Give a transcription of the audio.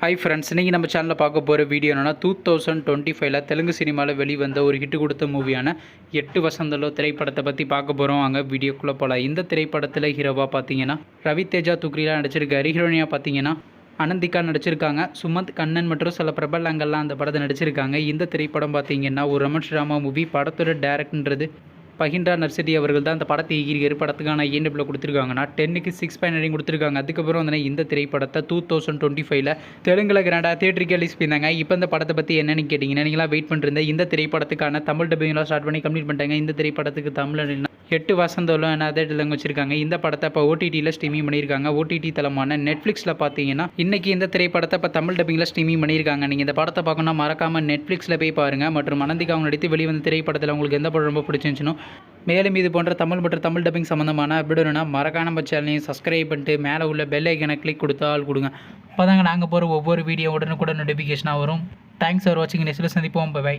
Hi friends, இன்றைக்கி நம்ம சேனலில் பார்க்க போகிற வீடியோ என்னென்னா 2025 தெலுங்கு சினிமாவில் வெளிவந்த ஒரு ஹிட்டு கொடுத்த மூவியான 8 வசந்தலோ திரைப்படத்தை பற்றி பார்க்க போகிறோம். அங்கே வீடியோக்குள்ளே போகலாம். இந்த திரைப்படத்தில் ஹீரோவாக பார்த்தீங்கன்னா ரவிதேஜா துக்ரிலாம் நடிச்சிருக்காரு. ஹீரோனியாக பார்த்தீங்கன்னா அனந்திகா நடிச்சிருக்காங்க. சுமந்த் கண்ணன் மற்றும் சில பிரபலங்கள்லாம் அந்த படத்தை நடிச்சிருக்காங்க. இந்த திரைப்படம் பார்த்தீங்கன்னா ஒரு ரொமான்ஸ் ட்ராமா மூவி. படத்தோட டேரக்டர்ன்றது பஹிண்டா நர்சரி அவர்கள் தான் அந்த படத்தை இயக்கியிருக்காரு. படத்துக்கான IMDb கொடுத்துருக்காங்கன்னா 10க்கு 6.9 கொடுத்துருக்காங்க. அதுக்கப்புறம் வந்து இந்த திரைப்படத்தை 2025 தெலுங்குல கிராண்டாக தியேட்டருக்கு ரிலீஸ் பண்ணியிருந்தாங்க. இப்போ இந்த படத்தை பற்றி என்னென்னு கேட்டிங்கன்னா, நீங்களாம் வெயிட் பண்ணிருந்த இந்த திரைப்படத்துக்கான தமிழ் டப்பிங்லாம் ஸ்டார்ட் பண்ணி கம்ப்ளீட் பண்ணிட்டாங்க. இந்த திரைப்படத்துக்கு தமிழ் 8 வசந்தோலும் அதர் லாங்குவேஜ் வச்சிருக்காங்க. இந்த படத்தை இப்போ OTTயில் ஸ்ட்ரீமிங் பண்ணியிருக்காங்க. OTT தளமான நெட்ஃப்ளிக்ஸில் பார்த்தீங்கன்னா இன்றைக்கி இந்த திரைப்படத்தை இப்போ தமிழ் டப்பிங்கில் ஸ்ட்ரீமிங் பண்ணியிருக்காங்க. நீங்கள் இந்த படத்தை பார்க்கணும்னா மறக்காமல் நெட்ஃப்ளிக்ஸில் போய் பாருங்கள். மற்றும் அனந்திகா அவங்க நடித்து வெளிவந்த திரைப்படத்தில் உங்களுக்கு எந்த படம் ரொம்ப பிடிச்சிருந்துச்சுனோ, மேலும் இது போன்ற தமிழ் மற்றும் தமிழ் டப்பிங் சம்மந்தமான அப்டேட்னா மறக்காம நம்ம சேனலையும் சப்ஸ்கிரைப் பண்ணிட்டு மேலே உள்ள பெல் ஐக்கனை கிளிக் கொடுத்து ஆள் கொடுங்க. அப்போ தாங்க நாங்கள் போகிற ஒவ்வொரு வீடியோ உடனுக்குடன் நோட்டிஃபிகேஷனாக வரும். தேங்க்ஸ் ஃபார் வாட்சிங். நெக்ஸ்ட்டில் சந்திப்போம். பை.